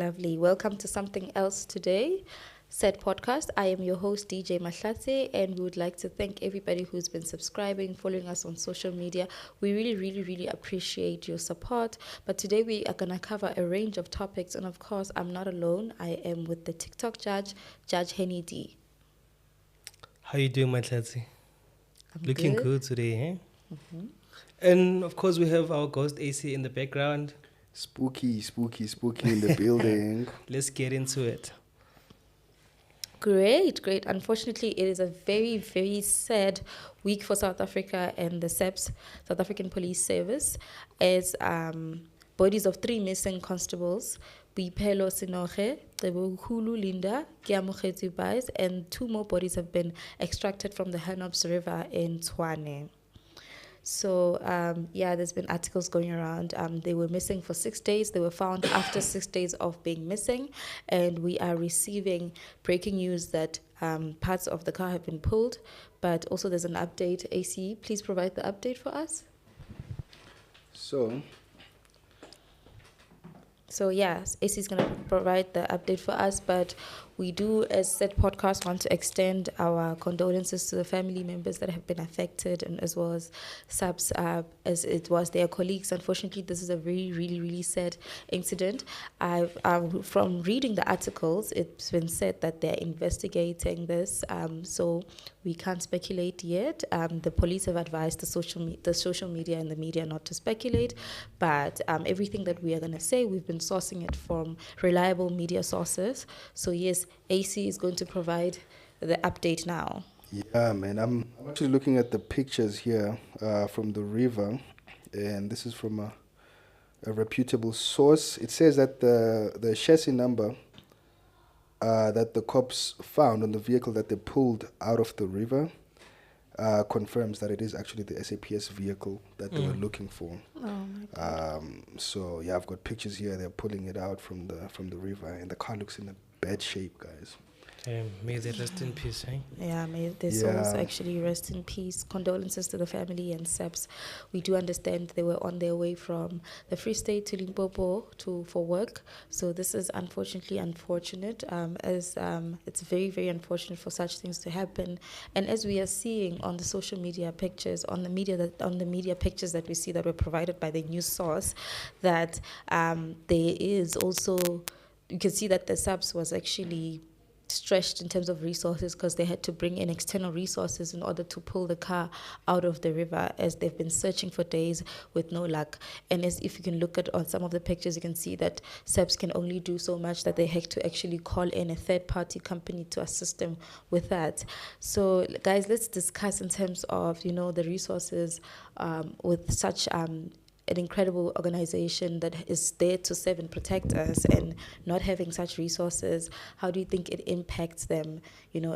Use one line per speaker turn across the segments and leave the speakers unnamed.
Lovely. Welcome to Something Else Today, said podcast. I am your host, DJ Mahlatse, and we would like to thank everybody who's been subscribing, following us on social media. We really, really, really appreciate your support. But today we are going to cover a range of topics. And of course, I'm not alone. I am with the TikTok judge, Judge Henny D.
How you doing, Mahlatse?
I'm
Looking good today, eh?
Mm-hmm.
And of course, we have our ghost AC in the background.
Spooky in the building.
Let's get into it.
Great. Unfortunately, it is a very, very sad week for South Africa and the SAPS, South African Police Service, as bodies of 3 missing constables, Boipelo Sinoge, Hulu Linda, Kiamogeti Bais, and 2 more bodies have been extracted from the Hanops River in Tshwane. So, there's been articles going around. They were missing for 6 days. They were found after 6 days of being missing. And we are receiving breaking news that parts of the car have been pulled. But also there's an update. AC, please provide the update for us. So yes, AC is going to provide the update for us, but we do, as said podcast, want to extend our condolences to the family members that have been affected, and as well as SAPS, as it was their colleagues. Unfortunately, this is a very, really, really sad incident. From reading the articles, it's been said that they're investigating this, so we can't speculate yet. The police have advised the social media and the media not to speculate, but everything that we are going to say, we've been sourcing it from reliable media sources. So yes, AC is going to provide the update now.
Yeah, man. I'm actually looking at the pictures here from the river, and this is from a reputable source. It says that the chassis number that the cops found on the vehicle that they pulled out of the river confirms that it is actually the SAPS vehicle that they were looking for.
Oh my God.
So yeah, I've got pictures here. They're pulling it out from the river, and the car looks in a bad shape, guys.
May they rest in peace, eh?
Yeah, may their souls actually rest in peace. Condolences to the family and SAPS. We do understand they were on their way from the Free State to Limpopo for work. So this is unfortunately unfortunate, as it's very, very unfortunate for such things to happen. And as we are seeing on the social media pictures, on the media pictures that we see that were provided by the news source, that there is also, you can see that the SAPS was actually stretched in terms of resources, because they had to bring in external resources in order to pull the car out of the river, as they've been searching for days with no luck. And as if you can look at on some of the pictures, you can see that SAPS can only do so much, that they had to actually call in a third-party company to assist them with that. So guys, let's discuss in terms of, the resources with such an incredible organization that is there to serve and protect us, and not having such resources. How do you think it impacts them,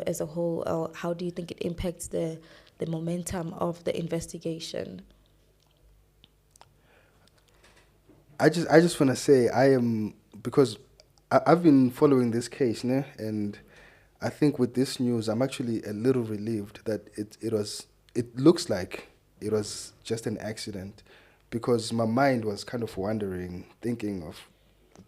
as a whole? Or how do you think it impacts the momentum of the investigation?
I just want to say because I've been following this case, né? And I think with this news, I'm actually a little relieved that it looks like it was just an accident. Because my mind was kind of wondering, thinking of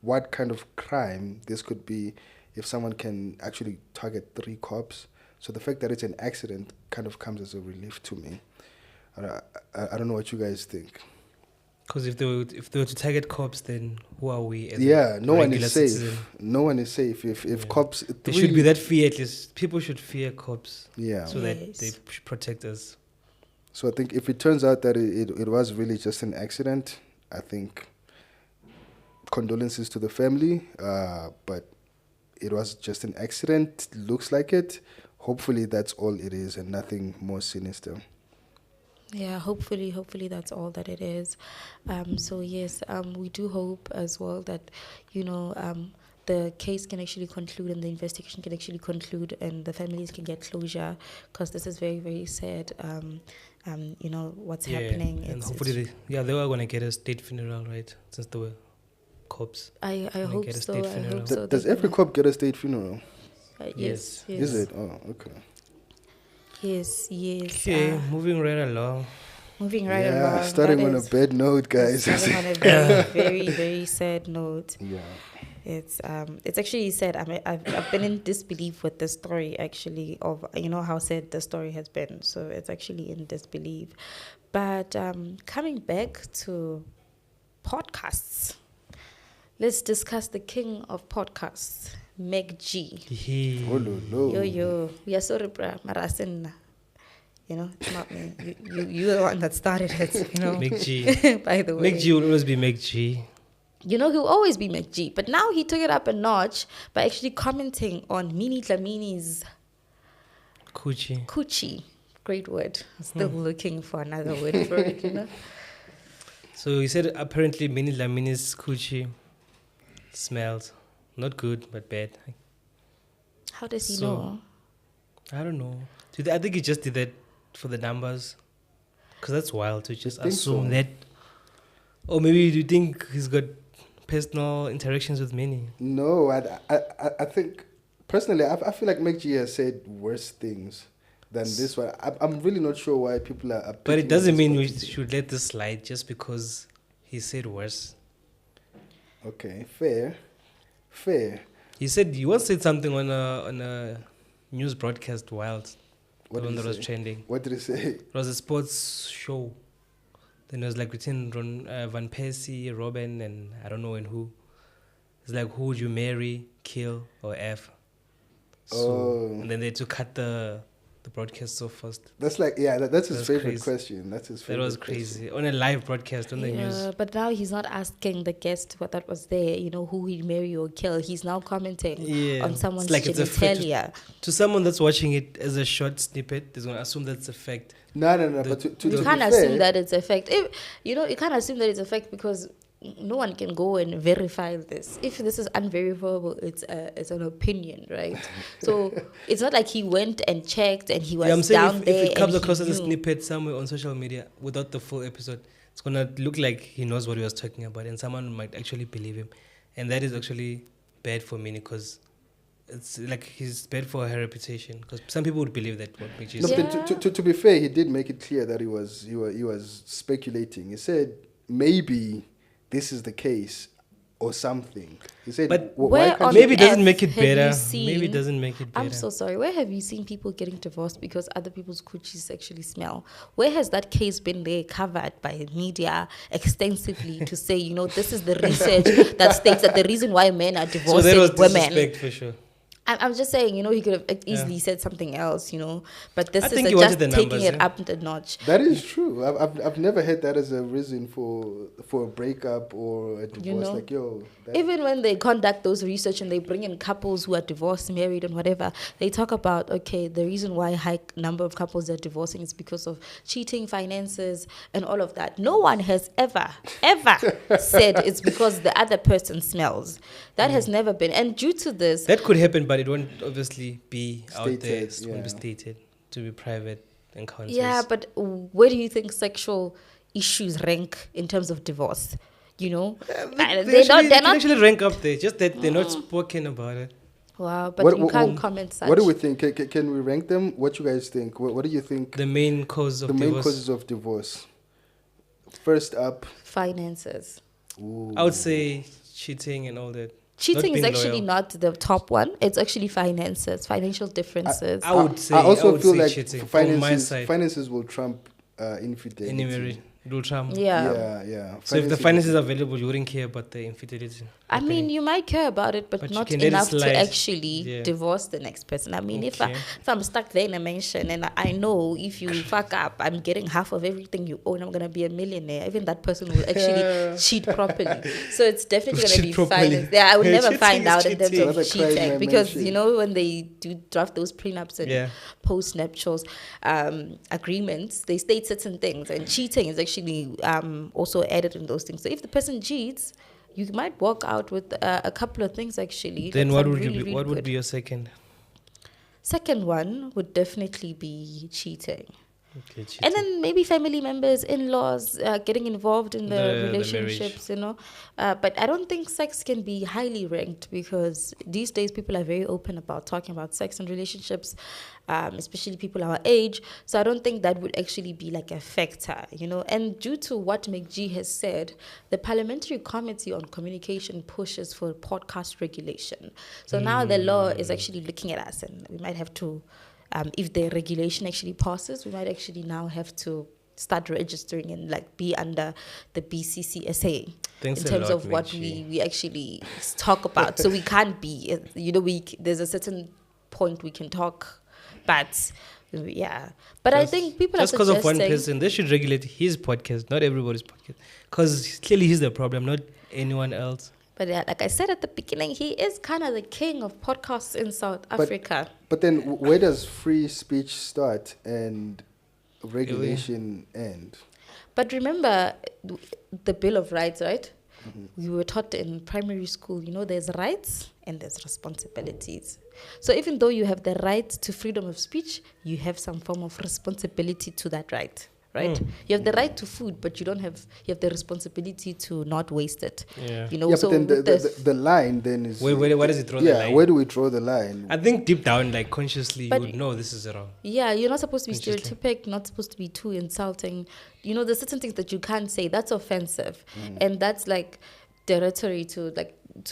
what kind of crime this could be if someone can actually target 3 cops. So the fact that it's an accident kind of comes as a relief to me. I don't know what you guys think.
Because if they were to target cops, then who are we?
No one is safe. Citizen? No one is safe. If cops,
there should be that fear. At least people should fear cops. Yeah. So that they should protect us.
So I think if it turns out that it was really just an accident, I think condolences to the family, but it was just an accident, looks like it. Hopefully that's all it is and nothing more sinister.
Yeah, hopefully that's all that it is. So yes, we do hope as well that, the case can actually conclude and the investigation can actually conclude and the families can get closure, because this is very, very sad. What's happening.
And hopefully they were going to get a state funeral, right? Since they were cops.
I hope so.
Does every cop get a state funeral?
Yes.
Is it? Oh, okay.
Yes.
Okay, moving right along.
Moving right along.
Starting on a bad note, guys.
Starting on a very, very, very sad note.
Yeah.
It's actually sad. I've been in disbelief with the story, actually, of how sad the story has been. So it's actually in disbelief. But coming back to podcasts, let's discuss the king of podcasts, Meg G. Yo, we are sorry, bruh, Marasin. It's not me. You're the one that started it,
Meg G.
By the way.
Meg G will always be Meg G.
He'll always be Meg G. But now he took it up a notch by actually commenting on Minnie Dlamini's Coochie. Great word. Still looking for another word for it,
So he said apparently Minnie Dlamini's Coochie smells not good, but bad.
How does he know?
I don't know. I think he just did that for the numbers. Because that's wild to just assume that. Or maybe do you think he's got personal interactions with Minnie?
No, I think, personally, I feel like Meg G has said worse things than this one. I'm really not sure why people are
but it doesn't mean we should let this slide just because he said worse.
Okay, fair.
He said, you once said something on a news broadcast wild.
What
the one that was trending.
What did he say?
It was a sports show. Then it was like between Van Persie, Robin, and I don't know and who. It's like, who would you marry, kill, or F? And then they had to cut the broadcast so fast.
That's like, that's his favorite question. That's his favorite.
That was crazy. On a live broadcast on the news.
But now he's not asking the guest that was there, who he'd marry or kill. He's now commenting on someone's genitalia.
To someone that's watching it as a short snippet, they're going to assume that's a fact.
No. But
you can't assume that it's a fact. You can't assume that it's a fact because no one can go and verify this. If this is unverifiable, it's an opinion, right? So it's not like he went and checked and he was
I'm saying
down there.
If it comes across as a snippet somewhere on social media without the full episode, it's gonna look like he knows what he was talking about, and someone might actually believe him, and that is actually bad for Minnie because it's like he's bad for her reputation because some people would believe that what Michi said.
To be fair, he did make it clear that he was speculating. He said maybe this is the case or something. He said,
but
maybe
it doesn't make it better. Maybe it doesn't make it better.
I'm so sorry. Where have you seen people getting divorced because other people's coochies actually smell? Where has that case been there covered by media extensively to say, this is the research that states that the reason why men are divorcing
so that was
women.
Disrespect for sure.
I'm just saying, he could have easily said something else, but this is just taking it up a notch.
That is true. I've never heard that as a reason for a breakup or a divorce.
Even when they conduct those research and they bring in couples who are divorced, married, and whatever, they talk about, the reason why a high number of couples are divorcing is because of cheating, finances, and all of that. No one has ever said it's because the other person smells. That has never been. And due to this...
That could happen, but it won't obviously be stated, out there. It won't be stated to be private encounters.
Yeah, but where do you think sexual issues rank in terms of divorce?
They actually rank up there, just that they're not spoken about it.
Wow, but you can't comment such.
What do we think? Can we rank them? What you guys think? What do you think?
The main causes
of divorce. First up,
finances.
Ooh.
I would say cheating and all that.
Cheating is actually not the top one. It's actually finances, financial differences.
I would say.
I also feel like
cheating.
Finances will trump infidelity. Yeah.
So if the finances are available, you wouldn't care about the infidelity.
I mean, you might care about it, but not enough to actually divorce the next person. I mean, if I'm stuck there in a mansion and I know if you fuck up, I'm getting half of everything you own, I'm going to be a millionaire. Even that person will actually cheat properly. So it's definitely going to be fine. I would never find out in terms of cheating because, when they do draft those prenups and post-nuptials agreements, they state certain things, and cheating is actually also added in those things. So if the person cheats, you might walk out with a couple of things actually.
Then what would really, what would be your second?
Second one would definitely be cheating.
Okay, cheating.
And then maybe family members, in-laws, getting involved in the relationships, you know. But I don't think sex can be highly ranked because these days people are very open about talking about sex and relationships, especially people our age. So I don't think that would actually be like a factor, you know. And due to what McG has said, the Parliamentary Committee on Communication pushes for podcast regulation. So now the law is actually looking at us, and we might have to... if the regulation actually passes, we might actually now have to start registering and like be under the BCCSA.
Thanks
in terms
a lot,
of what
Michi.
we actually talk about. So we can't be, you know, there's a certain point we can talk, but yeah. But I think people
just
are
because of one
suggesting...
person, they should regulate his podcast, not everybody's podcast, because clearly he's the problem, not anyone else.
But yeah, like I said at the beginning, he is kind of the king of podcasts in South Africa.
But then where does free speech start and regulation end?
But remember the Bill of Rights, right? We were taught in primary school, you know, there's rights and there's responsibilities. So even though you have the right to freedom of speech, you have some form of responsibility to that right. Right? You have the right to food, but you have the responsibility to not waste it.
Yeah.
You know,
Yeah,
so
but then the line then is...
Where does it draw the line?
Where do we draw the line?
I think deep down, like consciously,
But
you would know this is wrong.
yeah, you're not supposed to be
Interesting.
stereotypic, not supposed to be too insulting. You know, there's certain things that you can't say. That's offensive. And that's like derogatory to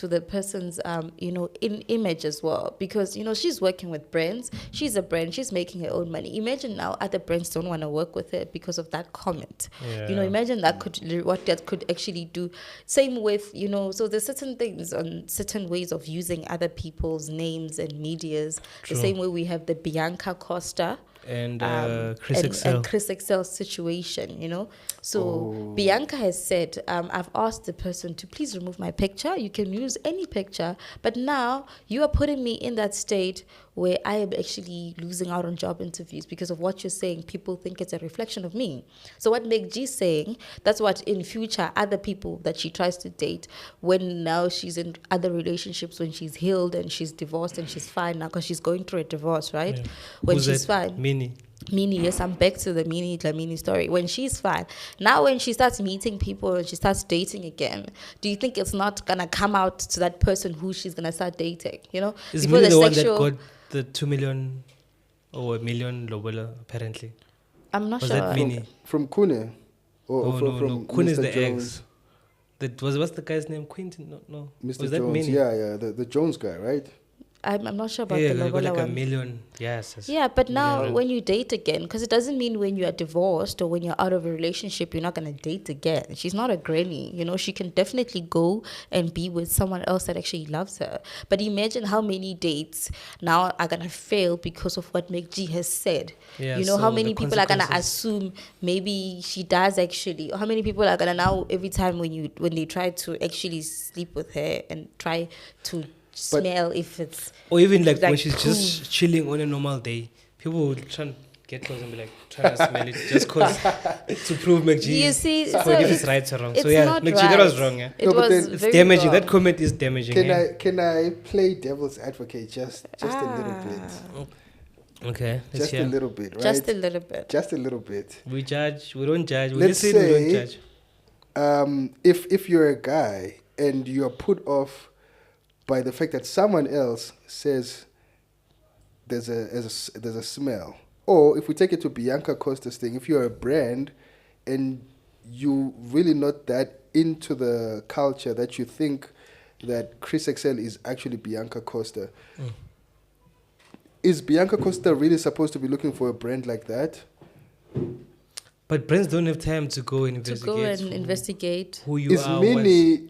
the person's in image as well, because you know she's working with brands, she's a brand, she's making her own money. Imagine now other brands don't want to work with her because of that comment. You know, imagine what that could actually do. Same with, you know, so there's certain things on certain ways of using other people's names and medias.
True.
The same way we have the Bianca Costa
And
and
ChrisExcel.
ChrisExcel situation, you know. So Bianca has said, I've asked the person to please remove my picture. You can use any picture, but now you are putting me in that state where I am actually losing out on job interviews because of what you're saying. People think it's a reflection of me. So what G's saying, that's what in future other people that she tries to date, when now she's in other relationships, when she's healed and she's divorced and she's fine now because she's going through a divorce, right?
Yeah.
When
Who's
she's
that?
fine. Minnie, yes, I'm back to the Minnie Dlamini story. When she's fine. Now when she starts meeting people and she starts dating again, do you think it's not going to come out to that person who she's going to start dating? You know?
Is
Before
Minnie the one
sexual-
that got the 2 million or 1 million lobola, apparently?
I'm not
Was
sure.
that Minnie?
From Kune? Or
no. Kun is
Mr.
the
Jones?
ex. What's the guy's name? Quentin? No.
Mr.
Was that
Jones,
Minnie?
yeah, the Jones guy, right?
I'm not sure about
Yeah,
the
they got
Lobola
like
one.
$1 million. Yes.
Yeah, but now
Million.
when you date again, because it doesn't mean when you are divorced or when you're out of a relationship, you're not going to date again. She's not a granny. You know, she can definitely go and be with someone else that actually loves her. But imagine how many dates now are going to fail because of what G has said.
Yeah,
you know,
so
how many
the
people are going to
consequences-
assume maybe she does actually, or how many people are going to now, every time when they try to actually sleep with her and try to smell if it's...
Or even like when
like
she's
poo.
just chilling on a normal day, people will try and get close and be like, trying to smell it just because to prove McG.
You see,
so
so
if
it's-
it's right or wrong.
it's
So yeah,
not
McG, that was
right.
wrong. Yeah,
It
No, but
was
then
it's
very
damaging.
wrong.
That comment is damaging. yeah.
Can I play devil's advocate just a little bit?
Okay, let's
Just
hear.
a little bit, right?
Just a little bit.
Just a little bit.
We judge. We don't judge. We
Let's
listen. We don't
say-
judge.
If you're a guy and you're put off by the fact that someone else says there's a smell, or if we take it to Bianca Costa's thing, if you're a brand and you really not that into the culture that you think that ChrisExcel is actually Bianca Costa, is Bianca Costa really supposed to be looking for a brand like that?
But brands don't have time to go and
To
investigate.
go and investigate.
who you
Is
are.
Minnie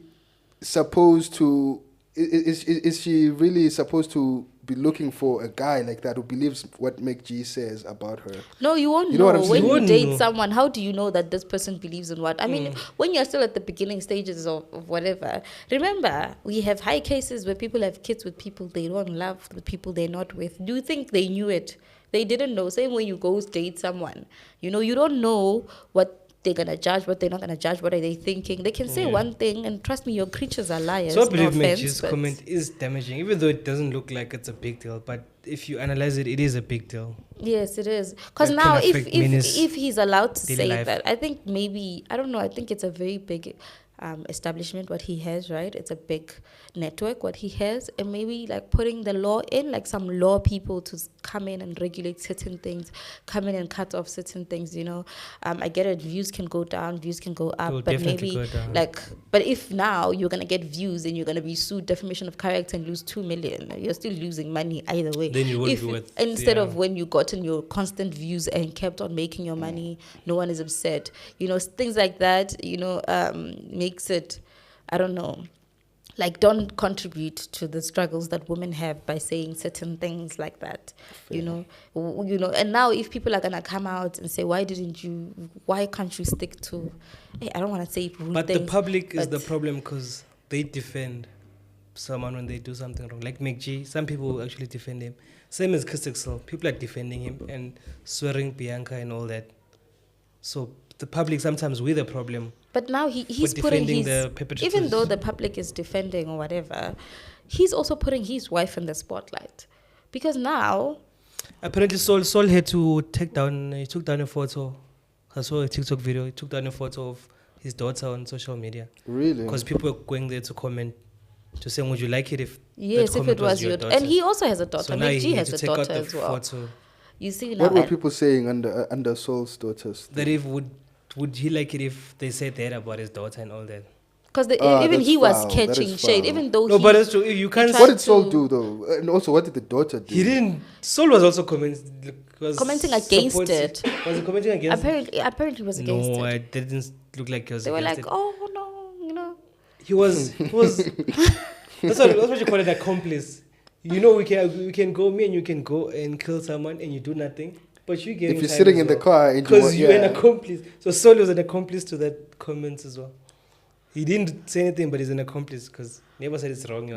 supposed to? Is she really supposed to be looking for a guy like that who believes what G says about her?
No, you won't
You know what I'm
know.
saying?
When
You
you
won't
date
know.
someone, how do you know that this person believes in what? I mean, when you're still at the beginning stages of whatever, remember, we have high cases where people have kids with people they don't love, with people they're not with. Do you think they knew it? They didn't know. Same when you go date someone. You know, you don't know what they're going to judge, what they're not going to judge, what are they thinking. They can say one thing, and trust me, your creatures are liars.
So I believe
no offense,
McG's
but-
comment is damaging, even though it doesn't look like it's a big deal. But if you analyze it, it is a big deal.
Yes, it is. Because
That
now,
can affect Minnie's
if he's allowed to
daily
say
life.
that, I think maybe, I don't know, I think it's a very big establishment what he has, right? It's a big network what he has, and maybe like putting the law in, like some law people to come in and regulate certain things, come in and cut off certain things, you know. I get it, views can go down, views can go up,
It will
but
definitely
maybe
go down.
like, but if now you're gonna get views and you're gonna be sued defamation of character and lose 2 million, you're still losing money either way.
Then you won't
If
be worth,
instead of when you gotten your constant views and kept on making your money, no one is upset, you know, things like that, you know, makes it, I don't know, like, don't contribute to the struggles that women have by saying certain things like that. Fair. You know, and now if people are gonna come out and say, why can't you stick to, I don't want to say rude
but
things,
the public is the problem because they defend someone when they do something wrong. Like McG, some people actually defend him. Same as ChrisExcel, people are defending him and swearing Bianca and all that. So the public, sometimes we're the problem.
But now he's putting his, even though the public is defending or whatever, he's also putting his wife in the spotlight. Because now...
Apparently Saul had to he took down a photo. I saw a TikTok video, he took down a photo of his daughter on social media.
Really?
Because people were going there to comment, to say, would you like it if
yes, if it was your daughter? And he also has a daughter.
So now he
has a daughter as well.
Photo.
You see now...
What were people saying under Saul's daughters?
That if would he like it if they said that about his daughter and all that?
Because even he was catching shade, even though
no, but that's true. You can't.
What did Saul do though? And also, what did the daughter do?
He didn't. Saul was also commenting
against it.
Was he commenting against
it? Apparently, he was against it.
No, it didn't look like he was.
They were like,
it.
oh no, you know.
He was. That's what you call it, accomplice. You know, we can go. Me and you can go and kill someone, and you do nothing. But you get.
If you're sitting in the car,
because you're an accomplice. So Saul was an accomplice to that comment as well. He didn't say anything, but he's an accomplice because he never said it's wrong.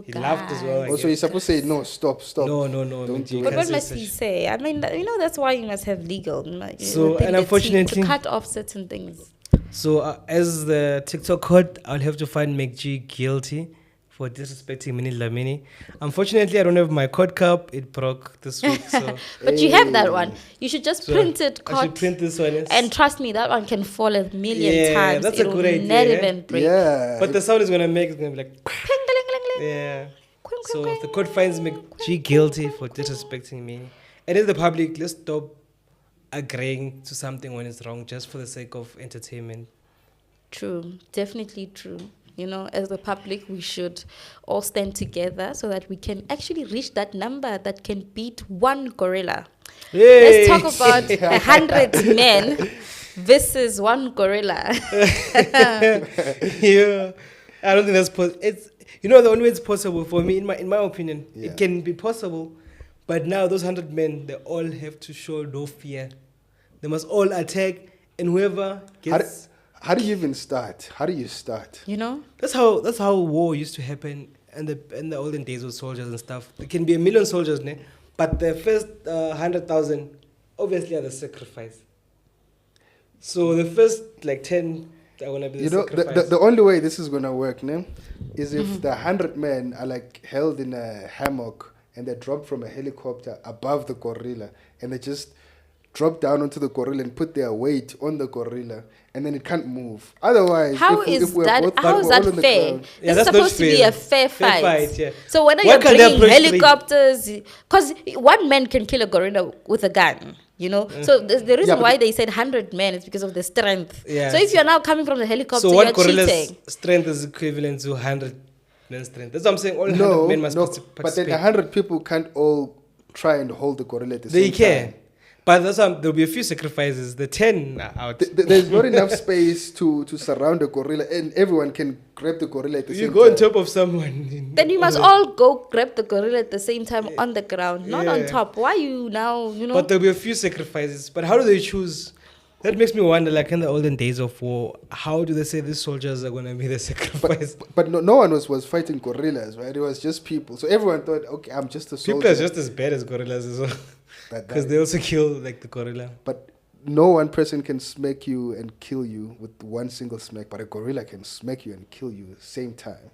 He laughed as well.
Also, you're supposed to say, no, stop.
No.
Don't do
but what must he say? I mean, you know, that's why you must have legal.
So, and unfortunately...
to cut off certain things.
So, as the TikTok code, I'll have to find McG guilty for disrespecting Minnie Dlamini. Unfortunately, I don't have my code cup. It broke this week. So.
But you have that one. You should just print it.
I should print this one.
And trust me, that one can fall a million times.
That's a good idea.
Not even break.
Yeah.
But the sound is going to make, it's going to be like... Yeah. So if the court finds McG guilty for disrespecting me, and in the public, let's stop agreeing to something when it's wrong just for the sake of entertainment.
True. Definitely true. You know, as the public, we should all stand together so that we can actually reach that number that can beat one gorilla.
Hey.
Let's talk about 100 men versus one gorilla.
Yeah, I don't think that's possible. It's, you know, the only way it's possible for me, in my opinion, it can be possible. But now those 100 men, they all have to show no fear. They must all attack, and whoever gets...
How do you even start? How do you start?
You know?
That's how war used to happen in the olden days with soldiers and stuff. There can be 1 million soldiers, but the first 100,000 obviously are the sacrifice. So the first 10 are gonna be the sacrifice.
The only way this is gonna work, is if the 100 men are held in a hammock and they drop from a helicopter above the gorilla and they just drop down onto the gorilla and put their weight on the gorilla, and then it can't move. Otherwise,
how is that fair?
Yeah,
this is supposed to be a fair fight.
Yeah.
So whether you're bringing helicopters, because one man can kill a gorilla with a gun, you know. So the reason why they said 100 men is because of the strength. Yeah. So if you're now coming from the helicopter,
so
you're
gorilla's
cheating.
Strength is equivalent to 100 men's strength. That's what I'm saying. All 100 men must participate.
But then 100 people can't all try and hold the gorilla at the same time.
They can. But that's there'll be a few sacrifices. The 10 are out.
There's not enough space to surround the gorilla, and everyone can grab the gorilla at the same time.
You go on top of someone.
Then you must all go grab the gorilla at the same time on the ground, not on top. Why you now,
But there'll be a few sacrifices. But how do they choose? That makes me wonder, in the olden days of war, how do they say these soldiers are going to be the sacrifice?
But no one was fighting gorillas, right? It was just people. So everyone thought, okay, I'm just a soldier.
People are just as bad as gorillas as well. Because they also kill the gorilla.
But no one person can smack you and kill you with one single smack, but a gorilla can smack you and kill you at the same time.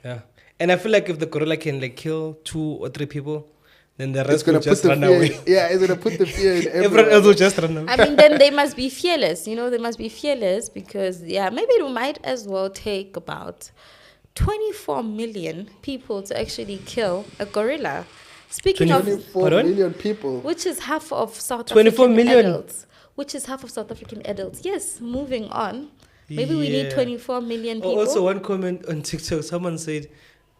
Yeah. And I feel like if the gorilla can kill 2 or 3 people, then the
it's
rest
gonna
will
put
just
the
run
fear.
away.
Yeah, it's gonna put the fear in
Everyone
everyone.
else will just run away.
I mean, then they must be fearless. They must be fearless because, maybe it might as well take about 24 million people to actually kill a gorilla. Speaking of,
24
Pardon?
million people.
which is half of South
24
African
million?
adults. Which is half of South African adults. Yes, moving on. Maybe we need
Yeah.
24 million people.
Also, one comment on TikTok, someone said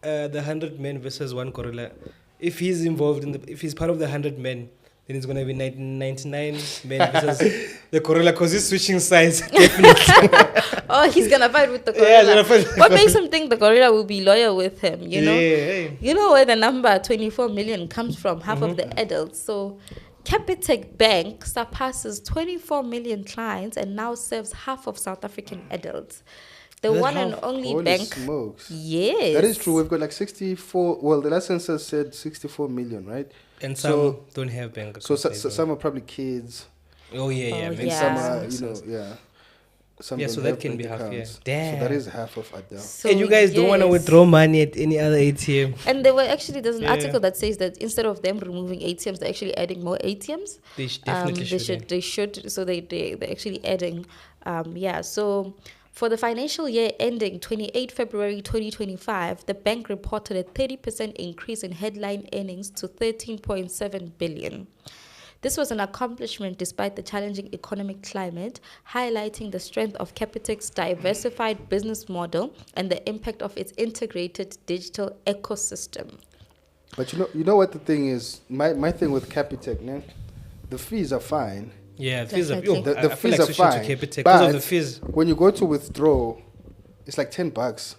the 100 men versus one gorilla. If he's involved if he's part of the 100 men, then it's gonna be 99 men versus the gorilla because he's switching sides.
Oh, he's gonna fight with the gorilla.
Yeah, he's gonna fight with the
What makes him think the gorilla will be loyal with him?
Yeah.
You know where the number 24 million comes from, half of the adults. So Capitec Bank surpasses 24 million clients and now serves half of South African adults. The
That's
one and
half.
only
Holy
bank.
smokes.
Yes.
That is true. We've got like 64. Well, the last census said 64 million, right?
And some don't have bank accounts.
So some are probably kids.
Oh yeah.
Oh,
Makes
yeah.
Some
sense.
are,
Makes sense.
Some
Yeah,
don't
so that
have
can
bank
be half, yeah.
accounts.
Damn.
So that is half of Adele.
So,
And you guys don't want to
yes.
withdraw money at any other ATM.
And there's an
Yeah.
article that says that instead of them removing ATMs, they're actually adding more ATMs.
They definitely
They should. So they're actually adding. So for the financial year ending 28 February 2025, the bank reported a 30% increase in headline earnings to 13.7 billion. This was an accomplishment despite the challenging economic climate, highlighting the strength of Capitec's diversified business model and the impact of its integrated digital ecosystem.
But you know what the thing is? My thing with Capitec, man, the fees are fine.
Yeah, fees are.
Definitely.
The
I feel
fees
like
are
switching
fine.
to Capitec because of
But
the fees.
when you go to withdraw, it's like $10.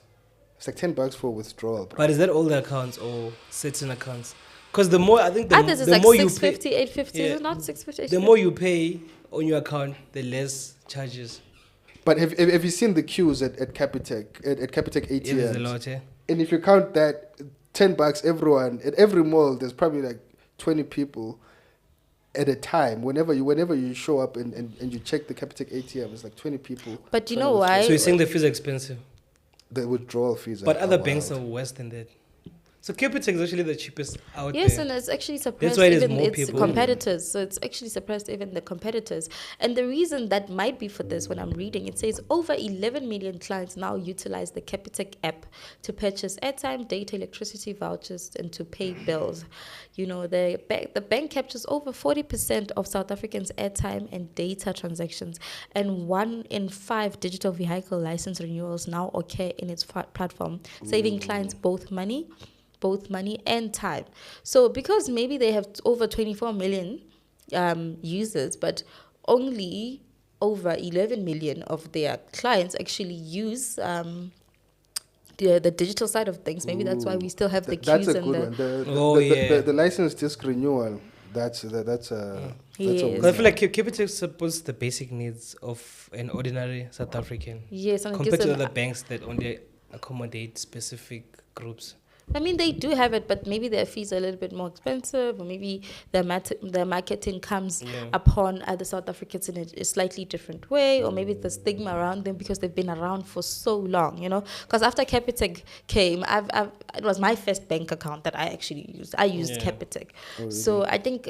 It's like $10 for withdrawal, bro.
But is that all the accounts or certain accounts? Because the more I think
Others is
the
like
more you
650,
pay,
850.
Yeah.
Is it not 650?
the more you pay on your account, the less charges.
But have you seen the queues at Capitec at Capitec
Yeah, there's a
ATMs?
lot, yeah.
And if you count that, $10, everyone at every mall, there's probably like 20 people at a time. Whenever you show up and you check the Capitec ATM, it's like 20 people.
But you
trying
know
to withdraw.
why?
So you're saying the fees are expensive,
The withdrawal fees
but
are
other banks are
wild.
worse than that. So Capitec is actually the cheapest out
Yes,
there.
and it's actually
That's
suppressed
why there's
even
more
its
people.
competitors. So it's actually suppressed even the competitors. And the reason that might be for this, when I'm reading, it says over 11 million clients now utilize the Capitec app to purchase airtime, data, electricity vouchers, and to pay bills. The bank captures over 40% of South Africans' airtime and data transactions, and 1 in 5 digital vehicle license renewals now occur in its platform, saving clients both money and time. So because maybe they have over 24 million users, but only over 11 million of their clients actually use the digital side of things. Maybe that's why we still have the queues
That's a
and
good
the
one. The license disc renewal. That's a
Yes.
a
Because I feel like Capitec supports the basic needs of an ordinary South African
yes, and it
compared
gives
to
them,
other banks that only accommodate specific groups.
I mean, they do have it, but maybe their fees are a little bit more expensive, or maybe their marketing comes upon other South Africans in a slightly different way, or maybe the stigma around them because they've been around for so long, Because after Capitec came, it was my first bank account that I actually used. I used Capitec. So I think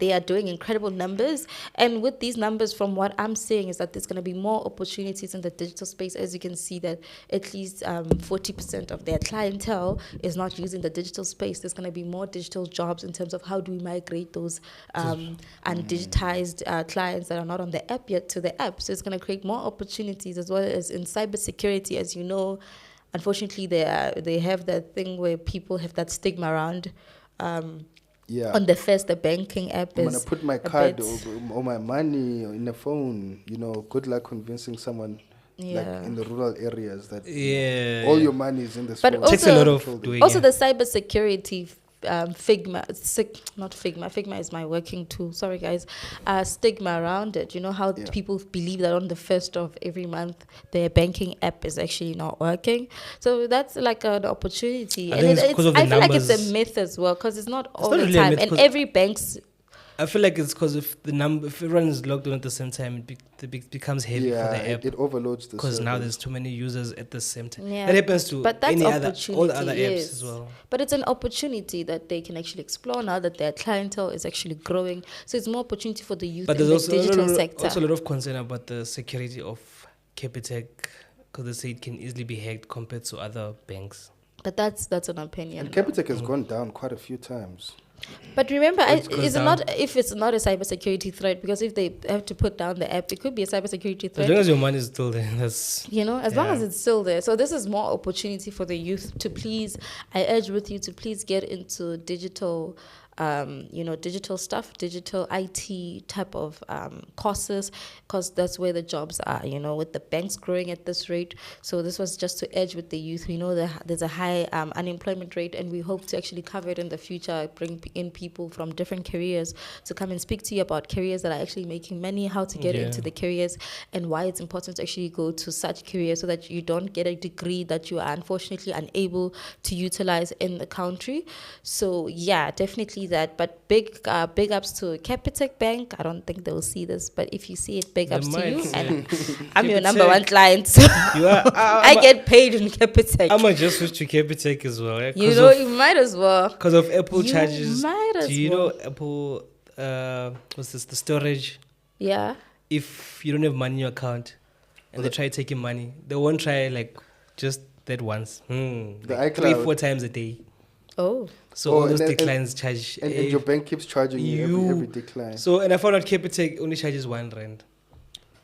they are doing incredible numbers. And with these numbers, from what I'm seeing, is that there's going to be more opportunities in the digital space. As you can see, that at least 40% of their clientele is not using the digital space. There's going to be more digital jobs in terms of how do we migrate those undigitized clients that are not on the app yet to the app. So it's going to create more opportunities, as well as in cybersecurity. As you know, unfortunately, they have that thing where people have that stigma around. On the first, the banking app
I'm
is.
gonna put my card or my money in the phone. Good luck convincing someone. Like in the rural areas that all your money is in this phone.
But also,
takes a lot of doing.
Also, the cybersecurity Figma is my working tool. Sorry, guys. Stigma around it. How people believe that on the first of every month their banking app is actually not working. So that's like an opportunity.
I think it's because of the
I feel like it's
numbers.
a myth as well, because it's not all
not
the
really a
time.
myth,
And
'cause
every bank's
I feel like it's because if if everyone is logged on at the same time, it becomes heavy for the app.
It overloads the
because now
servers.
there's too many users at the same time.
Yeah.
That happens to
But that's
all the other
opportunity,
apps as well.
But it's an opportunity that they can actually explore now that their clientele is actually growing. So it's more opportunity for the youth
But
in
there's
the
also
digital sector.
also a lot of concern about the security of Capitec because they say it can easily be hacked compared to other banks.
But that's an opinion.
And Capitec has gone down quite a few times.
But remember,
Goes down.
if it's not a cybersecurity threat, because if they have to put down the app, it could be a cybersecurity
As
threat.
long as your money is still there, that's
As long as it's still there. So this is more opportunity for the youth to please. I urge with you to please get into digital. Digital stuff, digital IT type of courses, because that's where the jobs are, with the banks growing at this rate. So this was just to edge with the youth. We know that there's a high unemployment rate, and we hope to actually cover it in the future, bring in people from different careers to come and speak to you about careers that are actually making money, how to get into the careers, and why it's important to actually go to such careers so that you don't get a degree that you are unfortunately unable to utilize in the country. So yeah, definitely that. But big ups to Capitec Bank. I don't think they will see this, but if you see it, big ups to you. And I'm your number one client. So
you are.
I get paid in Capitec.
I'm gonna just switch to Capitec as well. Yeah?
You might as well.
Because of Apple
You
charges.
might as
Do you
well.
know Apple? What's this? The storage.
Yeah.
If you don't have money in your account, and they try taking money, they won't try like just that once. Like
iCloud.
3-4 times a day.
Oh.
So all
and
those
then-
declines charge.
And your bank keeps charging you every decline.
So, and I found out Capitec only charges R1.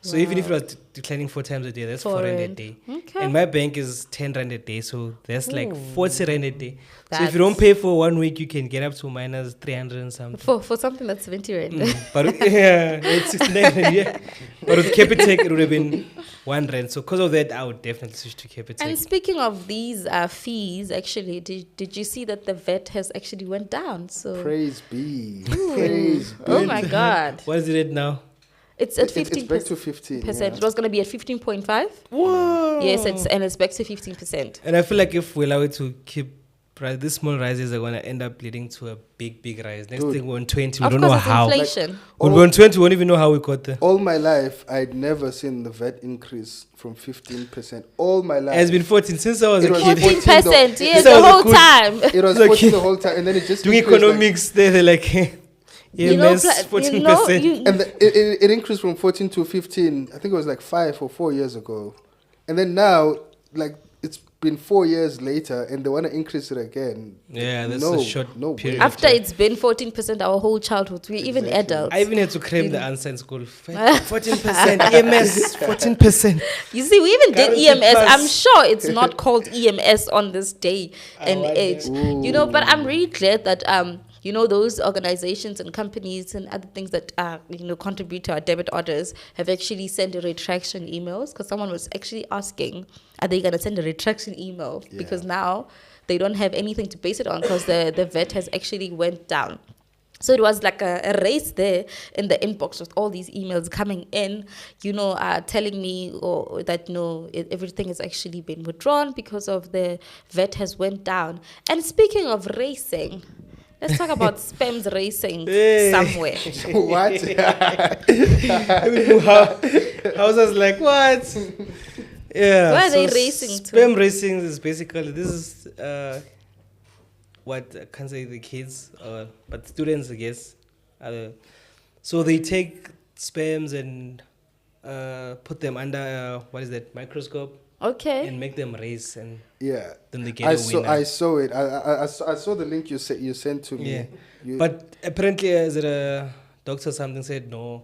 So even if it was declining 4 times a day, that's 4 rand a day.
Okay.
And my bank is 10 rand a day, so that's like 40 rand a day. So if
That's-
you don't pay for 1 week, you can get up to minus 300 and something.
For something that's 70 rand.
But yeah, it's 69 rand, yeah. But with Capitec, it would have been 1 rand. So because of that, I would definitely switch to Capitec.
And speaking of these fees, actually, did you see that the VAT has actually went down? So
Praise be. Praise be.
oh my God,
What is it now?
it's at
It's
15%.
back to 15.
It was going to be at 15.5.
Whoa.
Yes, it's back to 15%.
And I feel like if we allow it to keep these small rises are going to end up leading to a big rise. Next thing we're on 20, we
Of
don't
course,
know
it's
how.
inflation.
When we're on 20, we won't even know how we got there.
All my life, I'd never seen the VAT increase from 15%. All my life.
It has been 14 since I was
It
a
was
kid.
14%, yes,
So
the
the
whole
cool-
time.
It was
Look,
14 the whole time, and then it just
Doing
increased, like-
economics, they're like, EMS, 14%.
and it increased from 14 to 15. I think it was like 5 or 4 years ago, and then now, like it's been 4 years later, and they want to increase it again.
Yeah, that's
no,
a short
no
period.
way.
After it's been 14% our whole childhood, we even
Exactly.
adults.
I even had to claim the answer in school. 14%, EMS, 14%.
You see, we even did
Guaranteed
EMS.
pass.
I'm sure it's not called EMS on this day and age. But I'm really glad that those organizations and companies and other things that contribute to our debit orders have actually sent a retraction emails, because someone was actually asking, are they going to send a retraction email?
Yeah.
Because now they don't have anything to base it on, because the VAT has actually went down. So it was like a race there in the inbox with all these emails coming in, telling me that everything has actually been withdrawn because of the VAT has went down. And speaking of racing, let's talk about Sperm's racing somewhere.
What?
I was just like, what? Yeah.
Where are they racing to?
Sperm racing is basically, this is what I can't say the kids, but students, I guess. So they take sperms and put them under, microscope,
Okay.
and make them race, and
Yeah.
then they get a winner.
I saw it. I saw the link you sent to me.
Yeah. But apparently, is it a doctor or something said, no,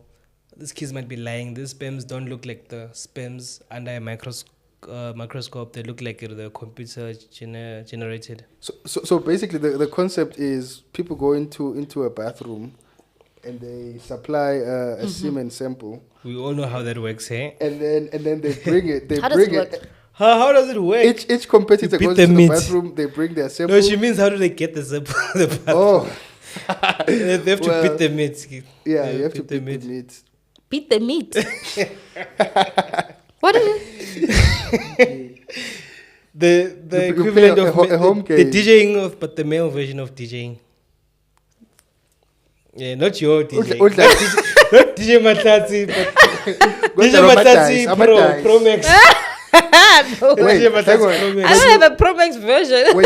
these kids might be lying. These sperms don't look like the sperms under a microscope. They look like the computer generated.
So basically, the concept is people go into a bathroom, and they supply a semen sample,
We all know how that works, eh?
and then they bring it.
How does it work?
How does it work?
Each competitor
You beat
goes
the
to the
meat.
bathroom. They bring their sample.
No, she means how do they get the sample?
Oh,
They have to
Well,
beat the meat.
yeah, you have to beat the meat.
Beat the meat. What is
The
You
equivalent
play
of
a home
the
game.
DJing but the male version of DJing. Yeah, not your DJ.
Udla-
Not DJ Mahlatse, but DJ Mahlatse
Amatise.
Pro Max.
No.
Wait,
DJ Mahlatse
hang on.
Pro
I
Max.
don't have a Pro Max version.
When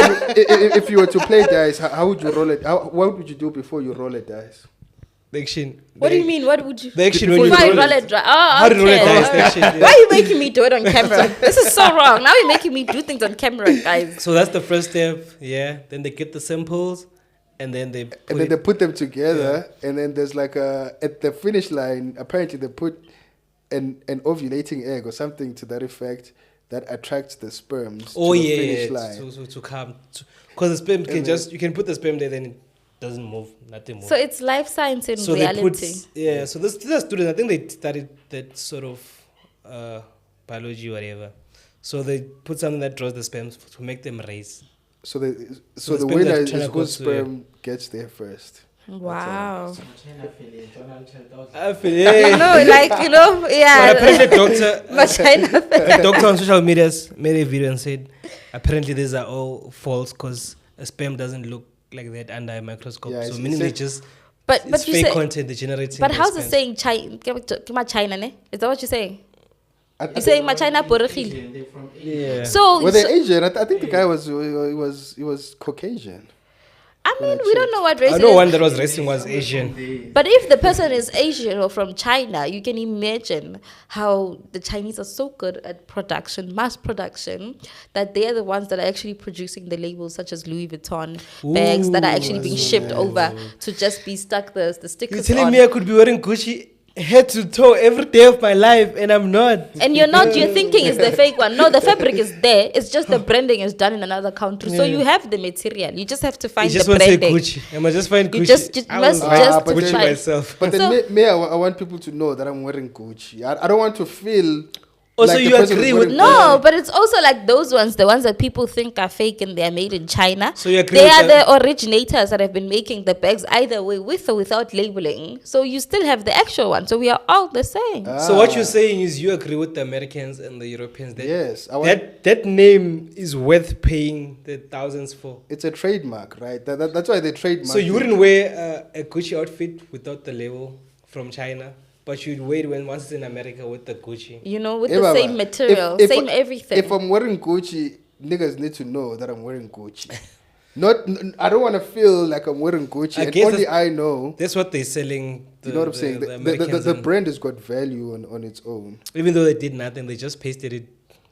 if you were to play dice, how would you roll it? What would you do before you roll a dice?
The action.
What do you mean? What would you?
The action when you
Before I
roll
roll
it.
it. Oh,
How to roll a
okay.
dice, the action.
Why are you making me do it on camera? This is so wrong. Now you're making me do things on camera, guys.
So that's the first step, yeah. Then they get the samples, and then they put
And then they put them together, and then there's like at the finish line, apparently they put an ovulating egg or something to that effect that attracts the sperms to the finish line.
to come. Because the sperm can
And
just, you can put the sperm there, then it doesn't move, nothing moves.
So it's life science in
So
reality.
they put, so this student, I think they studied that sort of biology or whatever. So they put something that draws the sperms to make them raise.
So the
the sperm
winner
that's
is
trying to go
whose
to-
sperm gets there first.
Wow.
I feel,
You
yeah.
know, like, you know,
But
yeah.
apparently
Vagina.
a doctor on social media made a video and said apparently these are all false because a sperm doesn't look like that under a microscope.
Yeah,
so
it's-
meaning
it's
they
a-
just
But
it's
you
fake
say,
content they're generating.
but
the
how's it
sperm.
saying China, ne? Is that what you're saying?
I
You're saying China porogile.
Yeah.
So,
Were they Asian? I think the guy was Caucasian.
I mean, we don't know what race
I
it
know
is.
one that was racing was Asian.
But if the person is Asian or from China, you can imagine how the Chinese are so good at production, mass production, that they are the ones that are actually producing the labels such as Louis Vuitton bags that are actually being shipped over to just be stuck the
You're
stickers
telling
on.
me I could be wearing Gucci head to toe every day of my life and I'm not.
And you're thinking it's the fake one. No, the fabric is there. It's just the branding is done in another country. So you have the material. You just have to find
You just
the
want to say
branding.
Gucci. I must just find Gucci.
You just
I
must
will
just
buy Gucci
find-
myself.
But then
So-
I want people to know that I'm wearing Gucci. I don't want to feel.
Also,
like the
you
person
agree
who's
with-
wearing
No, but it's also like those ones, the ones that people think are fake and they're made in China.
So you agree
They
with
are
that?
the originators that have been making the bags either way, with or without labeling. So you still have the actual one. So we are all the same.
So what you're saying is you agree with the Americans and the Europeans that
Yes,
that name is worth paying the thousands for.
it's a trademark, right? That's why they trademark.
So you
it.
wouldn't wear a Gucci outfit without the label from China, but you'd wear it once it's in America with the Gucci.
You know, with
Yeah,
the
but
same material, same everything.
If I'm wearing Gucci, niggas need to know that I'm wearing Gucci. I don't want to feel like I'm wearing Gucci.
I
And
guess
only
that's-
I know.
That's what they're selling.
You know what I'm saying? The brand has got value on its own.
Even though they did nothing, they just pasted it.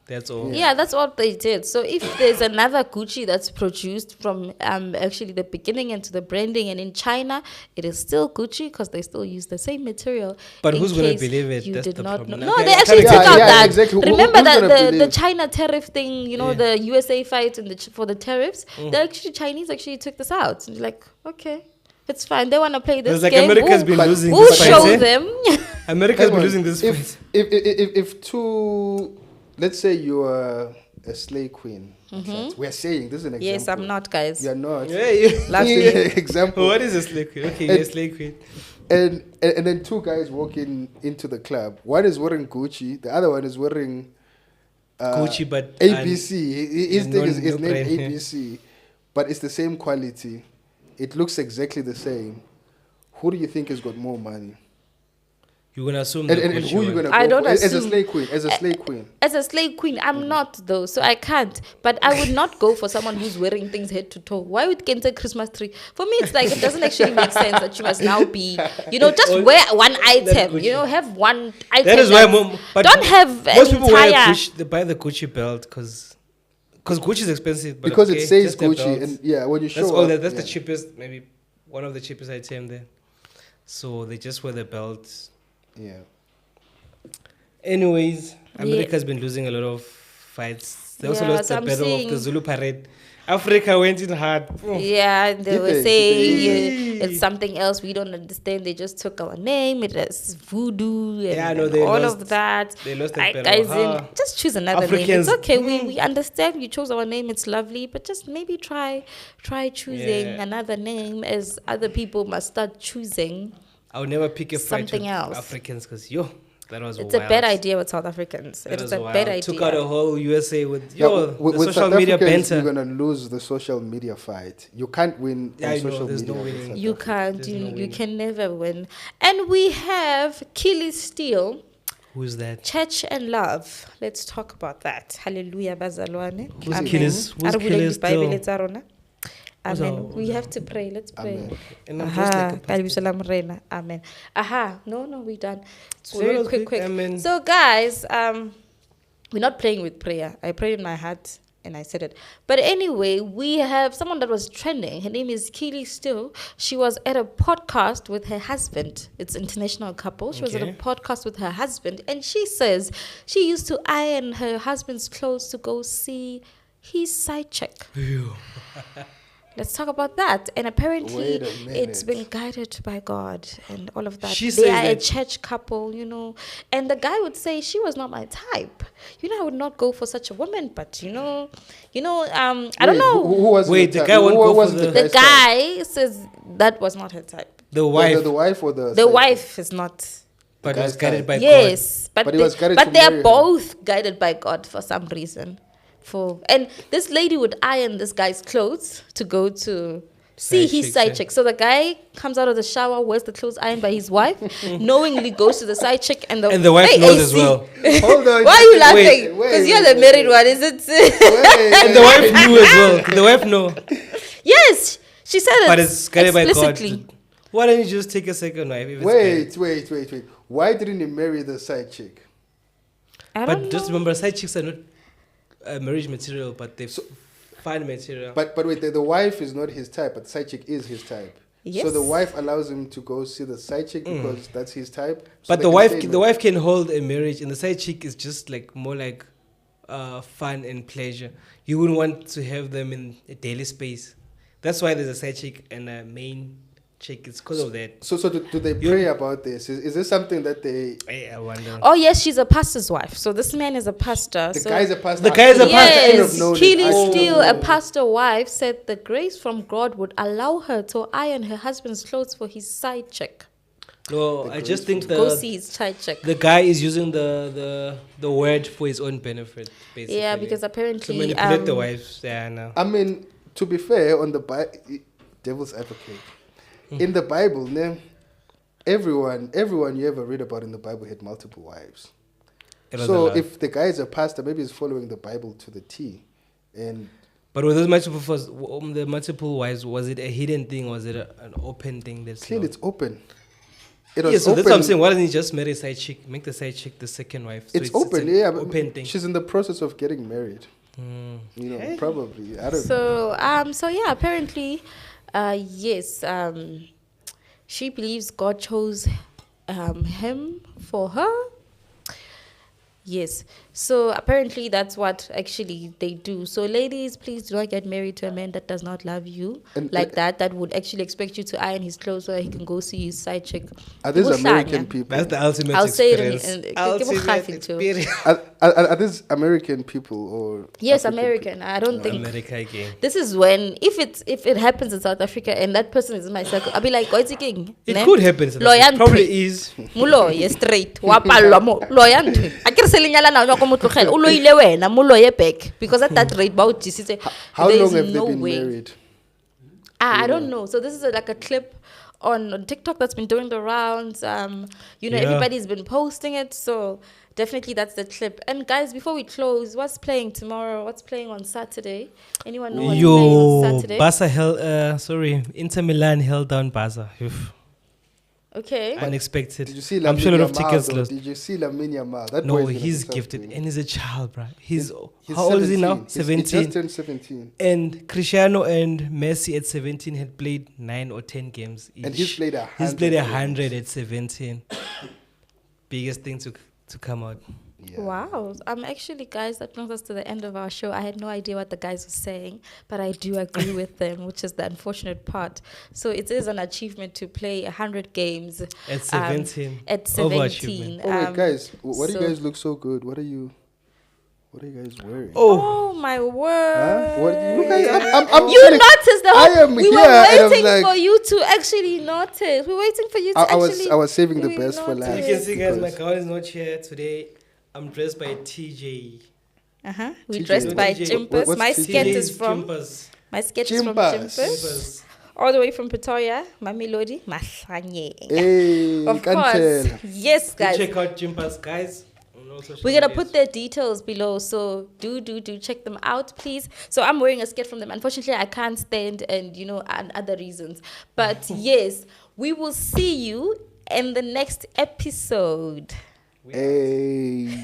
That's all.
Yeah, that's what they did. So if there's another Gucci that's produced from actually the beginning into the branding, and in China, it is still Gucci because they still use the same material.
But
in
who's gonna
case
believe it?
You
That's
did
the
not
problem.
know. No,
Okay,
they
I
actually
can't
took
exactly-
out
yeah,
that.
exactly.
Remember
Who's
that
gonna
the
believe?
China tariff thing, you know,
Yeah.
the USA fight and for the tariffs, the actually Chinese actually took this out. And like, okay, it's fine. They want to play this
It's like
game.
America's been
But
losing
We'll
this fight.
show
eh?
them.
America's
Hang
been
on.
losing this fight.
If two, let's say you are a slay queen. We're saying this is an example.
Yes, I'm not, guys.
You're not.
Yeah, yeah.
Last
This is
week.
an example.
What is a slave queen? Okay,
And-
yes, slave queen.
And then two guys walk into the club. One is wearing Gucci. The other one is wearing
Gucci, but
ABC. His thing is
no
named
brand.
ABC, but it's the same quality. It looks exactly the same. Who do you think has got more money?
You're gonna assume
And,
the
and
Gucci
who you
one.
gonna
I
go
don't
for? As a
assume.
slay queen. As a slay queen.
As a slave queen, I'm not though, so I can't. But I would not go for someone who's wearing things head to toe. Why would Kente Christmas tree? For me, it's like it doesn't actually make sense that you must now be, just
All-
wear one item.
Gucci.
Have one item.
That is why
that's-
but
don't have
most
an
people wear
entire.
Gucci. They buy the Gucci belt because Gucci is expensive. But
Because
okay,
it says
just the
Gucci,
belt.
and when you show
That's all.
up,
That's
yeah.
the cheapest, maybe one of the cheapest item there. So they just wear the belt.
Yeah.
Anyways, America's been losing a lot of fights. They also
Yeah,
lost
so
the
I'm
battle of the
seeing-
Zulu parade. Africa went in hard.
Yeah, they
Did
were
they?
saying it's something else we don't understand. They just took our name. It is voodoo and,
Yeah, I know
and
they
all
lost-
of that.
they lost the
Like,
battle.
guys,
Ah.
just choose another
Africans-
name. It's okay. We understand you chose our name. It's lovely, but just maybe try choosing
Yeah.
another name, as other people must start choosing.
I'll never pick a fight
Something
with
else.
Africans because That was
It's
wild.
a bad idea with South Africans.
That
It's
was
a
wild.
bad idea.
Took out a whole USA with
Yeah,
the
with
social
South
media
Africans,
banter.
you're gonna lose the social media fight. You can't win
Yeah,
on
I know,
social
there's
media.
no
with
winning.
South
You
Africa.
can't.
There's
You,
no
you
winning.
can never win. And we have Killy Steele,
Who's that?
Church and Love. Let's talk about that. Hallelujah, bazalwane.
Who's
Amen.
Killis- who's
Are we reading
Killis
the Bible,
Steele?
let's arona?
Who's
Amen.
our-
We have to pray. Let's pray.
Amen.
And I'm just like a pastor.
Kalibishalam Rena. Amen. Aha. No, we're done. It's
Oh,
very
that was
quick.
quick. Amen.
So, guys, we're not playing with prayer. I prayed in my heart and I said it. But anyway, we have someone that was trending. Her name is Keely Still. She was at a podcast with her husband. It's an international couple. She was at a
Okay.
podcast with her husband. And she says she used to iron her husband's clothes to go see his side chick. Let's talk about that. And apparently,
Wait a
it's
minute.
been guided by God and all of that.
She
They
says
are a
that-
church couple, you know. And the guy would say she was not my type. You know, I would not go for such a woman. But I don't
Wait,
know.
Who was
Wait, the
type?
guy won't
Who
go for
was
the-
The
guy's type?
guy says that was not her type.
The wife,
The wife or the
The
side?
wife is not.
but
the
was
guy's
guided
type.
by God.
Yes,
But he was guided to
they
marry
are
her.
both guided by God for some reason. And this lady would iron this guy's clothes to go to see
Side
his
chick,
side
yeah.
chick. So the guy comes out of the shower, wears the clothes ironed by his wife, knowingly goes to the side chick, and the
wife
Hey,
knows
AC.
as well.
Hold on.
Why are you
wait,
laughing?
wait,
Because you're
wait,
the married one, is it?
wait,
And the wife knew as well. Did the wife know?
Yes, she said it.
But it's guided by God.
explicitly.
Why don't you just take a second wife? If it's guided?
wait. Why didn't he marry the side chick?
I don't
But
know.
just remember, side chicks are not marriage material, but they're fine material.
But wait, the wife is not his type, but the side chick is his type.
Yes.
So the wife allows him to go see the side chick because that's his type. So
But
they
the
can
wife,
say
the
no.
wife can hold a marriage, and the side chick is just like more like fun and pleasure. You wouldn't want to have them in a daily space. That's why there's a side chick and a main chick. It's because of that.
So do they pray about this? Is this something that they?
I wonder.
Oh yes, she's a pastor's wife. So this man is a pastor.
The
so
guy's a pastor.
The guy is a pastor.
I should have
Yes,
known it.
Keely
I should have
Steele, a
known it.
pastor wife, said the grace from God would allow her to iron her husband's clothes for his side chick.
No, I just think
Go see his side chick.
the guy is using the word for his own benefit, basically.
Yeah, because
to
apparently
manipulate the wives. Yeah, I know.
I mean, to be fair, on the devil's advocate, in the Bible, everyone you ever read about in the Bible had multiple wives.
It was a
So
lot.
if the guy is a pastor, maybe he's following the Bible to the T. And
But with those the multiple wives, was it a hidden thing? Was it an open thing? That's
clearly it's open. It
yeah,
was
so
open.
that's what I'm saying. Why doesn't he just marry a side chick? Make the side chick the second wife. So
It's open,
an
yeah. but
Open thing.
She's in the process of getting married. You know,
Okay.
probably. I don't know.
So yeah, apparently, yes, she believes God chose him for her. Yes. So apparently that's what actually they do. So ladies, please do not get married to a man that does not love you
And-
like that. That would actually expect you to iron his clothes so that he can go see his side chick.
Are these
Busta,
American
yeah.
people?
That's the ultimate
I'll say it in-
experience.
in-
Ultimate
too.
experience.
Are these American people or
Yes,
African
American. I don't think
America again.
this is when if it happens in South Africa and that person is in my circle, I'll be like, what's it king?
It could happen. in South Africa.
Loyal
Probably is.
Mulo ye straight wa palwa mo loya ntwe a ke re se lenyala na go mo tlogela o loile wena mo loye back because at that rate ba o disitse
How
there
long
is
have
no
they been
way.
married?
I don't know. So this is like a clip on TikTok that's been doing the rounds.
Yeah.
Everybody's been posting it. So definitely that's the clip. And guys, before we close, what's playing tomorrow? What's playing on Saturday? Anyone know what's playing on Saturday?
Barca Inter Milan held down Barca. Oof.
Okay.
Unexpected.
Did you see
I'm sure a lot of
Lamine
tickets
Yamal,
lost.
Did you see Lamine Yamal? That
No,
boy is gonna
he's
do
gifted
something.
and he's a child, bro. He's
He's
how old is he now?
17. He
17.
just turned 17.
And Cristiano and Messi at 17 had played 9 or 10 games each.
And he's played 100.
He's played 100 at 17. Biggest thing to come out.
Yeah.
Wow. Actually, guys, that brings us to the end of our show. I had no idea what the guys were saying, but I do agree with them, which is the unfortunate part. So it is an achievement to play 100 games.
At 17.
At 17.
Overachievement.
Oh wait, guys, why do
so-
you guys look so good? What are you What are you guys wearing?
Oh my word!
Huh? What do you guys? I'm
You
telling-
noticed the
I
whole.
am
We
here
were
and I'm
waiting
like-
for you to actually notice. We're waiting for you to actually.
I was saving the
we
best for last.
You can see, guys, my
because-
gown is not here today. I'm dressed by TJ.
We
TJ.
dressed by
TJ.
Tjimpas.
What's
My
TJ?
skirt is
TJ's
from.
Tjimpas.
My sketch is from
Tjimpas.
Tjimpas. All the way from Pretoria, my melody, Mahlanye.
Hey,
Of
can't
course.
tell.
Yes,
Do
guys.
check out Tjimpas, guys. on all social
We're going to
medias.
put their details below. So do check them out, please. So I'm wearing a skirt from them. Unfortunately, I can't stand and, and other reasons. But yes, we will see you in the next episode.
Hey.